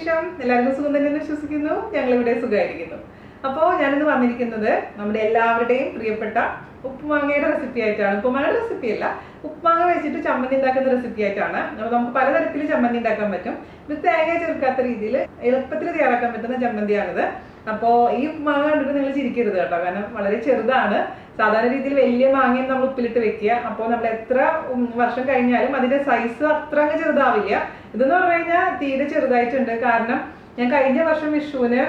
വിശേഷം? എല്ലാവർക്കും സുഖം തന്നെ വിശ്വസിക്കുന്നു. ഞങ്ങൾ ഇവിടെ സുഖമായിരിക്കുന്നു. അപ്പോൾ ഞാനിന്ന് വന്നിരിക്കുന്നത് നമ്മുടെ എല്ലാവരുടെയും പ്രിയപ്പെട്ട ഉപ്പുമാങ്ങയുടെ റെസിപ്പി ആയിട്ടാണ്. ഉപ്പുമാങ്ങയുടെ റെസിപ്പി അല്ല, ഉപ്പുമാങ്ങ വെച്ചിട്ട് ചമ്മന്തി ഉണ്ടാക്കുന്ന റെസിപ്പി ആയിട്ടാണ്. അപ്പോൾ നമുക്ക് പലതരത്തിൽ ചമ്മന്തി ഉണ്ടാക്കാൻ പറ്റും. ഇത് തേങ്ങ ചേർക്കാത്ത രീതിയിൽ എളുപ്പത്തിൽ തയ്യാറാക്കാൻ പറ്റുന്ന ചമ്മന്തിയാണിത്. അപ്പോൾ ഈ ഉപ്പുമാങ്ങ കണ്ടിട്ട് നിങ്ങൾ ചിരിക്കരുത് കേട്ടോ, കാരണം വളരെ ചെറുതാണ്. സാധാരണ രീതിയിൽ വലിയ മാങ്ങയും നമ്മൾ ഉപ്പിലിട്ട് വെക്കുക. അപ്പോൾ നമ്മൾ എത്ര വർഷം കഴിഞ്ഞാലും അതിന്റെ സൈസ് അത്ര അങ്ങ് ചെറുതാവില്ല. ഇതെന്ന് പറഞ്ഞു കഴിഞ്ഞാൽ തീരെ ചെറുതായിട്ടുണ്ട്. കാരണം ഞാൻ കഴിഞ്ഞ വർഷം വിഷുവിന്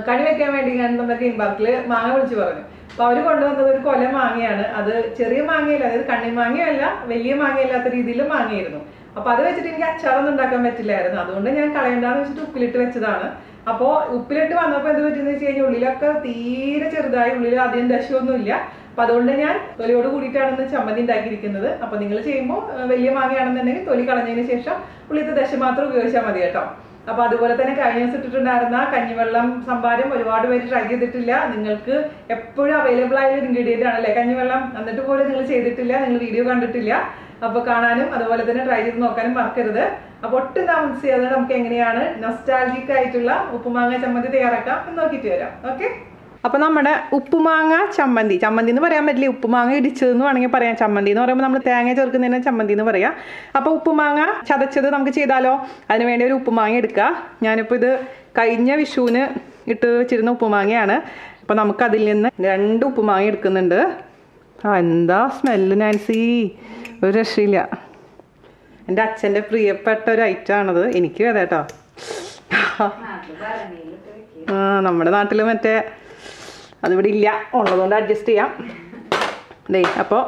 കണി വെക്കാൻ വേണ്ടി ഞാൻ നമ്മുടെ ഗ്രീൻ പാർക്കിൽ മാങ്ങ വിളിച്ചു പറഞ്ഞു. അപ്പൊ അവര് കൊണ്ടുവന്നത് ഒരു കൊല മാങ്ങയാണ്. അത് ചെറിയ മാങ്ങയല്ല, അതായത് കണ്ണി മാങ്ങയല്ല, വലിയ മാങ്ങയല്ലാത്ത രീതിയിൽ മാങ്ങയായിരുന്നു. അപ്പൊ അത് വെച്ചിട്ട് എനിക്ക് അച്ചാറൊന്നും ഉണ്ടാക്കാൻ പറ്റില്ലായിരുന്നു. അതുകൊണ്ട് ഞാൻ കളയണ്ടെന്ന് വെച്ചിട്ട് ഉപ്പിലിട്ട് വെച്ചതാണ്. അപ്പോൾ ഉപ്പിലിട്ട് വന്നപ്പോൾ എന്ത് പറ്റുന്ന വെച്ച് കഴിഞ്ഞാൽ ഉള്ളിലൊക്കെ തീരെ ചെറുതായി, ഉള്ളിൽ അധികം ദശമൊന്നുമില്ല. അപ്പൊ അതുകൊണ്ട് ഞാൻ തൊലിയോട് കൂടിയിട്ടാണ് ചമ്മന്തി ഉണ്ടാക്കിയിരിക്കുന്നത്. അപ്പൊ നിങ്ങൾ ചെയ്യുമ്പോൾ വലിയ മാങ്ങയാണെന്നുണ്ടെങ്കിൽ തൊലി കളഞ്ഞതിന് ശേഷം ഉള്ളിലത്തെ ദശ മാത്രം ഉപയോഗിച്ചാൽ മതി കേട്ടോ. അപ്പൊ അതുപോലെ തന്നെ കഴിഞ്ഞ ദിവസം ഇട്ടിട്ടുണ്ടായിരുന്ന കഞ്ഞിവെള്ളം സംഭാരം ഒരുപാട് പേര് ട്രൈ ചെയ്തിട്ടില്ല. നിങ്ങൾക്ക് എപ്പോഴും അവൈലബിൾ ആയ ഒരു ഇൻഗ്രീഡിയന്റ് ആണല്ലേ കഞ്ഞിവെള്ളം, എന്നിട്ട് പോലും നിങ്ങൾ ചെയ്തിട്ടില്ല, നിങ്ങൾ വീഡിയോ കണ്ടിട്ടില്ല. അപ്പൊ കാണാനും അതുപോലെ തന്നെ ട്രൈ ചെയ്ത് നോക്കാനും മറക്കരുത്. അപ്പൊ ഒട്ടും താമസിയാതെ നമുക്ക് എങ്ങനെയാണ് നൊസ്റ്റാൾജിക് ആയിട്ടുള്ള ഉപ്പുമാങ്ങ ചമ്മന്തി തയ്യാറാക്കാം എന്ന് നോക്കിയിട്ട് വരാം. ഓക്കെ, അപ്പൊ നമ്മുടെ ഉപ്പുമാങ്ങ ചമ്മന്തി, ചമ്മന്തി എന്ന് പറയാൻ പറ്റില്ല, ഉപ്പുമാങ്ങ ഇടിച്ചതെന്ന് വേണമെങ്കിൽ പറയാം. ചമ്മന്തി എന്ന് പറയുമ്പോൾ നമ്മൾ തേങ്ങ ചേർക്കുന്നതിനെ ചമ്മന്തി എന്ന് പറയാം. അപ്പൊ ഉപ്പുമാങ്ങ ചതച്ചത് നമുക്ക് ചെയ്താലോ? അതിന് വേണ്ടി ഒരു ഉപ്പുമാങ്ങ എടുക്കുക. ഞാനിപ്പോൾ ഇത് കഴിഞ്ഞ വിഷുവിന് ഇട്ട് വെച്ചിരുന്ന ഉപ്പുമാങ്ങയാണ്. അപ്പൊ നമുക്ക് അതിൽ നിന്ന് 2 ഉപ്പുമാങ്ങ എടുക്കുന്നുണ്ട്. എന്താ സ്മെല്ല് നാൻസി, ഒരു രക്ഷയില്ല. എൻ്റെ അച്ഛൻ്റെ പ്രിയപ്പെട്ട ഒരു ഐറ്റം ആണത്. എനിക്കും അതെ കേട്ടോ. നമ്മുടെ നാട്ടിൽ മറ്റേ അതിവിടെ ഇല്ല, ഉള്ളതുകൊണ്ട് അഡ്ജസ്റ്റ് ചെയ്യാം. അതെ, അപ്പോൾ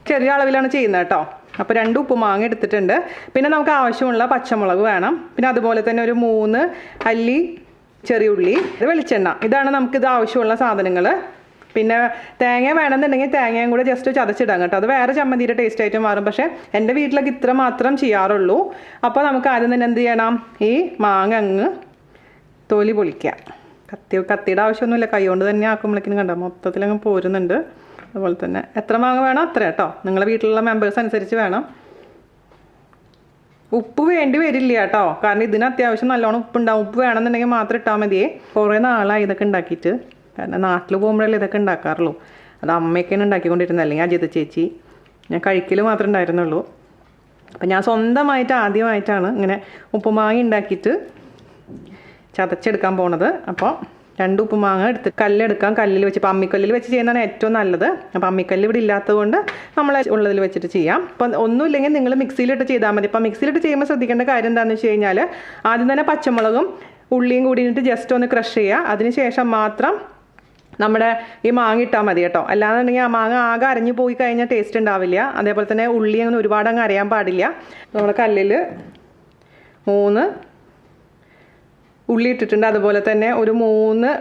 ചെറിയ അളവിലാണ് ചെയ്യുന്നത് കേട്ടോ. അപ്പോൾ 2 ഉപ്പുമാങ്ങ എടുത്തിട്ടുണ്ട്. പിന്നെ നമുക്ക് ആവശ്യമുള്ള പച്ചമുളക് വേണം. പിന്നെ അതുപോലെ തന്നെ ഒരു 3 അല്ലി ചെറിയ ഉള്ളി, ഇത് വെളിച്ചെണ്ണ. ഇതാണ് നമുക്കിത് ആവശ്യമുള്ള സാധനങ്ങൾ. പിന്നെ തേങ്ങ വേണമെന്നുണ്ടെങ്കിൽ തേങ്ങയും കൂടെ ജസ്റ്റ് ചതച്ചിടാം കേട്ടോ. അത് വേറെ ചമ്മന്തിയുടെ ടേസ്റ്റ് ആയിട്ട് മാറും. പക്ഷേ എൻ്റെ വീട്ടിലൊക്കെ ഇത്ര മാത്രം ചെയ്യാറുള്ളൂ. അപ്പോൾ നമുക്ക് ആദ്യം തന്നെ എന്ത് ചെയ്യണം, ഈ മാങ്ങ അങ്ങ് തൊലി പൊളിക്കാം. കത്തിയുടെ ആവശ്യമൊന്നുമില്ല, കൈ കൊണ്ട് തന്നെ ആക്കുമ്പോഴേക്കിനും കണ്ടോ മൊത്തത്തിലങ്ങ് പോരുന്നുണ്ട്. അതുപോലെ തന്നെ എത്ര മാങ്ങ വേണം അത്ര കേട്ടോ, നിങ്ങളുടെ വീട്ടിലുള്ള മെമ്പേഴ്സ് അനുസരിച്ച് വേണം. ഉപ്പ് വേണ്ടി വരില്ല കേട്ടോ, കാരണം ഇതിന് അത്യാവശ്യം നല്ലോണം ഉപ്പുണ്ടാവും. ഉപ്പ് വേണമെന്നുണ്ടെങ്കിൽ മാത്രം ഇട്ടാൽ മതിയേ. കുറേ നാളായി ഇതൊക്കെ ഉണ്ടാക്കിയിട്ട്, കാരണം നാട്ടിൽ പോകുമ്പോഴല്ലേ ഇതൊക്കെ ഉണ്ടാക്കാറുള്ളൂ. അത് അമ്മയൊക്കെയാണ് ഉണ്ടാക്കിക്കൊണ്ടിരുന്നത്, അല്ലെങ്കിൽ അജിത ചേച്ചി. ഞാൻ കഴിക്കൽ മാത്രമേ ഉണ്ടായിരുന്നുള്ളൂ. അപ്പം ഞാൻ സ്വന്തമായിട്ട് ആദ്യമായിട്ടാണ് ഇങ്ങനെ ഉപ്പുമാങ്ങ ഉണ്ടാക്കിയിട്ട് ചതച്ചെടുക്കാൻ പോണത്. അപ്പോൾ 2 ഉപ്പുമാങ്ങ എടുത്ത് കല്ലെടുക്കാം. കല്ലിൽ വെച്ച്, ഇപ്പം അമ്മിക്കല്ലിൽ വെച്ച് ചെയ്യുന്നതാണ് ഏറ്റവും നല്ലത്. അപ്പം അമ്മിക്കല്ല് ഇവിടെ ഇല്ലാത്തത് കൊണ്ട് നമ്മൾ ഉള്ളതിൽ വെച്ചിട്ട് ചെയ്യാം. അപ്പം ഒന്നുമില്ലെങ്കിൽ നിങ്ങൾ മിക്സിയിലിട്ട് ചെയ്താൽ മതി. ഇപ്പം മിക്സിയിലിട്ട് ചെയ്യുമ്പോൾ ശ്രദ്ധിക്കേണ്ട കാര്യം എന്താണെന്ന് വെച്ച് കഴിഞ്ഞാൽ ആദ്യം തന്നെ പച്ചമുളകും ഉള്ളിയും കൂടിയിട്ട് ജസ്റ്റ് ഒന്ന് ക്രഷ് ചെയ്യുക. അതിനുശേഷം മാത്രം നമ്മുടെ ഈ മാങ്ങ ഇട്ടാൽ മതി കേട്ടോ. അല്ലാന്നുണ്ടെങ്കിൽ ആ മാങ്ങ ആകെ അരഞ്ഞു പോയി കഴിഞ്ഞാൽ ടേസ്റ്റ് ഉണ്ടാവില്ല. അതേപോലെ തന്നെ ഉള്ളി അങ്ങനെ ഒരുപാട് അങ്ങ് അരയാൻ പാടില്ല. നമ്മുടെ കല്ലിൽ 3 ഉള്ളി ഇട്ടിട്ടുണ്ട്. അതുപോലെ തന്നെ ഒരു 3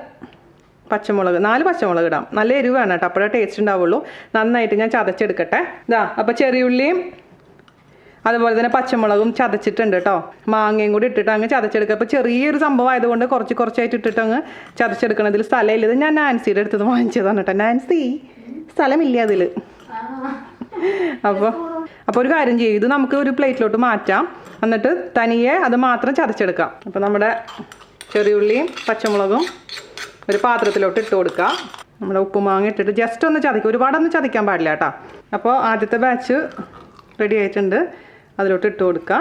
പച്ചമുളക്, 4 പച്ചമുളക് ഇടാം. നല്ല എരിവ് വേണം കേട്ടോ, അപ്പോഴേ ടേസ്റ്റ് ഉണ്ടാവുള്ളൂ. നന്നായിട്ട് ഞാൻ ചതച്ചെടുക്കട്ടെ. ഇതാ അപ്പോൾ ചെറിയുള്ളിയും അതുപോലെ തന്നെ പച്ചമുളകും ചതച്ചിട്ടുണ്ട് കേട്ടോ. മാങ്ങയും കൂടി ഇട്ടിട്ട് അങ്ങ് ചതച്ചെടുക്കുക. അപ്പോൾ ചെറിയൊരു സംഭവം ആയതുകൊണ്ട് കുറച്ചായിട്ട് ഇട്ടിട്ട് അങ്ങ് ചതച്ചെടുക്കണം. ഇതിൽ സ്ഥലമില്ല. ഇത് ഞാൻ നാൻസിയുടെ അടുത്തത് വാങ്ങിച്ചതാണ് കേട്ടോ. നാൻസി, സ്ഥലമില്ല അതിൽ. അപ്പോൾ ഒരു കാര്യം ചെയ്യും, ഇത് നമുക്ക് ഒരു പ്ലേറ്റിലോട്ട് മാറ്റാം. എന്നിട്ട് തനിയെ അത് മാത്രം ചതച്ചെടുക്കാം. അപ്പോൾ നമ്മുടെ ചെറിയുള്ളിയും പച്ചമുളകും ഒരു പാത്രത്തിലോട്ട് ഇട്ട് കൊടുക്കുക. നമ്മുടെ ഉപ്പുമാങ്ങ ഇട്ടിട്ട് ജസ്റ്റ് ഒന്ന് ചതയ്ക്കുക, ഒരുപാടൊന്നും ചതയ്ക്കാൻ പാടില്ല കേട്ടോ. അപ്പോൾ ആദ്യത്തെ ബാച്ച് റെഡി ആയിട്ടുണ്ട്, അതിലോട്ട് ഇട്ട് കൊടുക്കുക.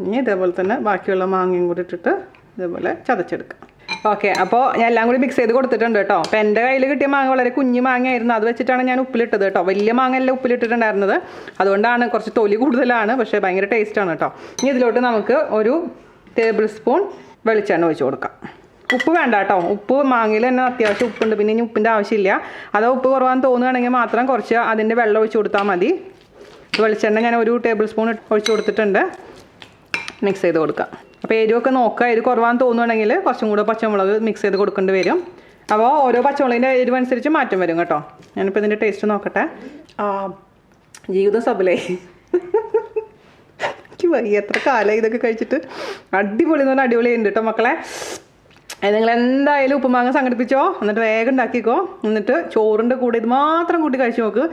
ഇനി ഇതേപോലെ തന്നെ ബാക്കിയുള്ള മാങ്ങയും കൂടി ഇട്ടിട്ട് ഇതേപോലെ ചതച്ചെടുക്കുക. ഓക്കെ, അപ്പോൾ ഞാൻ എല്ലാം കൂടി മിക്സ് ചെയ്ത് കൊടുത്തിട്ടുണ്ട് കേട്ടോ. അപ്പോൾ എൻ്റെ കയ്യിൽ കിട്ടിയ മാങ്ങ വളരെ കുഞ്ഞു മാങ്ങയായിരുന്നു. അത് വെച്ചിട്ടാണ് ഞാൻ ഉപ്പിലിട്ടത് കേട്ടോ. വലിയ മാങ്ങ അല്ല ഉപ്പിലിട്ടിട്ടുണ്ടായിരുന്നത്, അതുകൊണ്ടാണ് കുറച്ച് തൊലി കൂടുതലാണ്, പക്ഷേ ഭയങ്കര ടേസ്റ്റാണ് കേട്ടോ. ഇനി ഇതിലോട്ട് നമുക്ക് ഒരു ടേബിൾ സ്പൂൺ വെളിച്ചെണ്ണ ഒഴിച്ച് കൊടുക്കാം. ഉപ്പ് വേണ്ട കേട്ടോ, ഉപ്പ് മാങ്ങയിൽ തന്നെ അത്യാവശ്യം ഉപ്പുണ്ട്. പിന്നെ ഇനി ഉപ്പിൻ്റെ ആവശ്യമില്ല. അതോ ഉപ്പ് കുറവാന്ന് തോന്നുകയാണെങ്കിൽ മാത്രം കുറച്ച് അതിൻ്റെ വെള്ളം ഒഴിച്ച് കൊടുത്താൽ മതി. വെളിച്ചെണ്ണ ഞാൻ ഒരു ടേബിൾ സ്പൂൺ ഒഴിച്ച് കൊടുത്തിട്ടുണ്ട്. മിക്സ് ചെയ്ത് കൊടുക്കാം. അപ്പോൾ എരിവൊക്കെ നോക്കുക, എരിവ് കുറവാന്ന് തോന്നുകയാണെങ്കിൽ കുറച്ചും കൂടെ പച്ചമുളക് മിക്സ് ചെയ്ത് കൊടുക്കേണ്ടി വരും. അപ്പോൾ ഓരോ പച്ചമുളകിൻ്റെ എരിവ് അനുസരിച്ച് മാറ്റം വരും കേട്ടോ. ഞാനിപ്പോൾ ഇതിൻ്റെ ടേസ്റ്റ് നോക്കട്ടെ. ജീവിതം സബലേ, എനിക്ക് വയ്യ, എത്ര കാലമായി ഇതൊക്കെ കഴിച്ചിട്ട്. അടിപൊളി എന്ന് പറഞ്ഞാൽ അടിപൊളിയുണ്ട് കേട്ടോ മക്കളെ. നിങ്ങൾ എന്തായാലും ഉപ്പുമാങ്ങ സംഘടിപ്പിച്ചോ, എന്നിട്ട് വേഗം ഉണ്ടാക്കിക്കോ. എന്നിട്ട് ചോറിൻ്റെ കൂടെ ഇത് മാത്രം കൂട്ടി കഴിച്ചു നോക്ക്.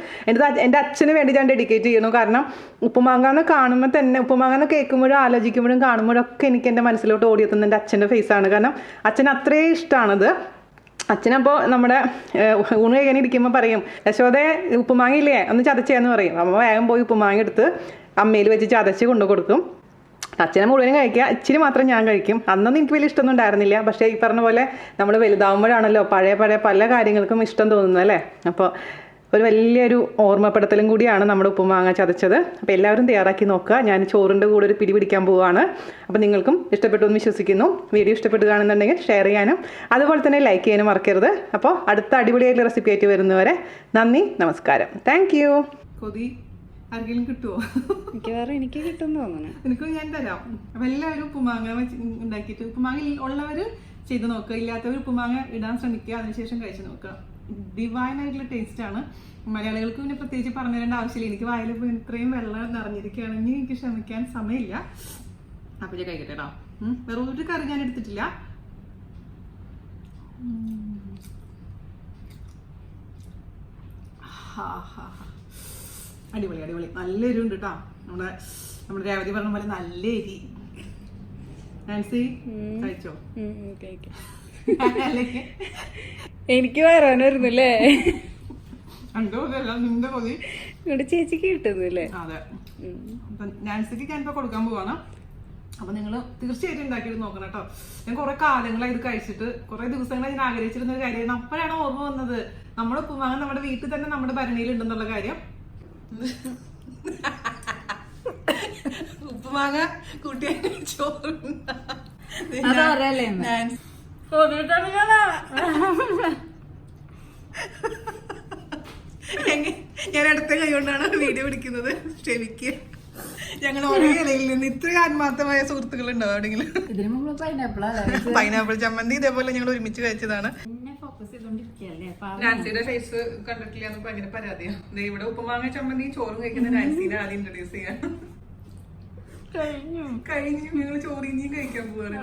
എൻ്റെ അച്ഛന് വേണ്ടി ഞാൻ ഡെഡിക്കേറ്റ് ചെയ്യുന്നു. കാരണം ഉപ്പുമാങ്ങാന്ന് കാണുമ്പോൾ തന്നെ, ഉപ്പുമാങ്ങാന്ന് കേൾക്കുമ്പോഴും ആലോചിക്കുമ്പോഴും കാണുമ്പോഴൊക്കെ എനിക്ക് എൻ്റെ മനസ്സിലോട്ട് ഓടിയെത്തുന്ന എൻ്റെ അച്ഛൻ്റെ ഫേസാണ്. കാരണം അച്ഛന് അത്രയും ഇഷ്ടമാണത്. അച്ഛനപ്പോൾ നമ്മുടെ ഊണ് കഴിക്കാൻ ഇരിക്കുമ്പോൾ പറയും, യശോദേ ഉപ്പുമാങ്ങ ഇല്ലേ ഒന്ന് ചതച്ചേന്ന് പറയും. അപ്പോൾ വേഗം പോയി ഉപ്പുമാങ്ങ എടുത്ത് അമ്മയിൽ വെച്ച് ചതച്ച് കൊണ്ടു കൊടുക്കും. അച്ഛനെ മുഴുവനും കഴിക്കുക, ഇച്ചിരി മാത്രം ഞാൻ കഴിക്കും. അന്നൊന്നും എനിക്ക് വലിയ ഇഷ്ടമൊന്നും ഉണ്ടായിരുന്നില്ല. പക്ഷേ ഈ പറഞ്ഞ പോലെ നമ്മൾ വലുതാവുമ്പോഴാണല്ലോ പഴയ പല കാര്യങ്ങൾക്കും ഇഷ്ടം തോന്നുന്നത് അല്ലേ. അപ്പോൾ ഒരു വലിയൊരു ഓർമ്മപ്പെടുത്തലും കൂടിയാണ് നമ്മുടെ ഉപ്പുമാങ്ങ ചതച്ചത്. അപ്പോൾ എല്ലാവരും തയ്യാറാക്കി നോക്കുക. ഞാൻ ചോറിൻ്റെ കൂടെ ഒരു പിടി പിടിക്കാൻ പോവുകയാണ്. അപ്പോൾ നിങ്ങൾക്കും ഇഷ്ടപ്പെട്ടു എന്ന് വിശ്വസിക്കുന്നു. വീഡിയോ ഇഷ്ടപ്പെടുകയാണെന്നുണ്ടെങ്കിൽ ഷെയർ ചെയ്യാനും അതുപോലെ തന്നെ ലൈക്ക് ചെയ്യാനും മറക്കരുത്. അപ്പോൾ അടുത്ത അടിപൊളിയായിട്ടുള്ള റെസിപ്പി ആയിട്ട് വരുന്നവരെ നന്ദി, നമസ്കാരം. Thank you. കൊതി ആർക്കെങ്കിലും കിട്ടുമോ? എനിക്ക് കിട്ടും തോന്നുന്നു. എനിക്ക് ഞാൻ തരാം. അപ്പം എല്ലാവരും ഉപ്പുമാങ്ങ ഉണ്ടാക്കിയിട്ട്, ഉപ്പുമാങ്ങ ഉള്ളവർ ചെയ്ത് നോക്കുക, ഇല്ലാത്തവർ ഉപ്പുമാങ്ങ ഇടാൻ ശ്രമിക്കുക, അതിനുശേഷം കഴിച്ച് നോക്കുക. ഡിവൈനായിട്ടുള്ള ടേസ്റ്റാണ്. മലയാളികൾക്ക് പിന്നെ പ്രത്യേകിച്ച് പറഞ്ഞു തരേണ്ട ആവശ്യമില്ല. എനിക്ക് വായിൽ ഇത്രയും വെള്ളം നിറഞ്ഞിരിക്കുകയാണ്. ഇനി എനിക്ക് ക്ഷമിക്കാൻ സമയമില്ല. അപ്പം ഞാൻ കഴിക്കട്ടെ കേട്ടോ. വേറെ ഒരു കറി ഞാൻ എടുത്തിട്ടില്ല. അടിപൊളി അടിപൊളി. നല്ല എരിവ് ഉണ്ട് കേട്ടോ. നമ്മുടെ രേവതി പറഞ്ഞ പോലെ നല്ല എരി. നാൻസി കഴിച്ചോ? എനിക്ക് വരാനായിരുന്നല്ലേ. നിന്റെ കൊതി ഇവിടെ ചേച്ചിക്ക് കിട്ടുന്നില്ലേ? അതെ. അപ്പൊ നാൻസിക്ക് ഞാനിപ്പോ കൊടുക്കാൻ പോവാണ്. അപ്പൊ നിങ്ങൾ തീർച്ചയായിട്ടും ഉണ്ടാക്കിയിട്ട് നോക്കണം കേട്ടോ. ഞാൻ കുറെ കാലങ്ങളായി ഇത് കഴിച്ചിട്ട്, കുറെ ദിവസങ്ങളായി ഞാൻ ആഗ്രഹിച്ചിരുന്ന ഒരു കാര്യമാണ്. അപ്പോഴാണ് ഓർമ്മ വന്നത് നമ്മുടെ ഉപ്പുമാങ്ങ നമ്മുടെ വീട്ടിൽ തന്നെ നമ്മുടെ ഭരണിയിൽ ഉണ്ടെന്നുള്ള കാര്യം. ഉപ്പുമാങ്ങ കൂട്ടിയായിട്ട് ചോറ് ഞാൻ അടുത്ത കൈ കൊണ്ടാണ് വീഡിയോ പിടിക്കുന്നത്. ക്ഷമിക്കുക. ഞങ്ങൾ ഒരേ ഇലയിൽ നിന്ന് ഇത്ര ആത്മാർത്ഥമായ സുഹൃത്തുക്കൾ ഉണ്ടാവും എവിടെയെങ്കിലും. പൈനാപ്പിൾ ചമ്മന്തി ഇതേപോലെ ഞങ്ങൾ ഒരുമിച്ച് കഴിച്ചതാണ്. നാൻസിയുടെ ഫേസ് കണ്ടിട്ടില്ല എന്ന് ഭയങ്കര പരാതിയാണ്. ഇവിടെ ഉപ്പുമാങ്ങ ചമ്മന്തി ചോറും കഴിക്കുന്ന നാൻസിനെ ആദ്യം ഇൻട്രൊഡ്യൂസ് ചെയ്യാൻ കഴിഞ്ഞു. ഞങ്ങൾ ചോറ് ഇനിയും കഴിക്കാൻ പോവാണ്.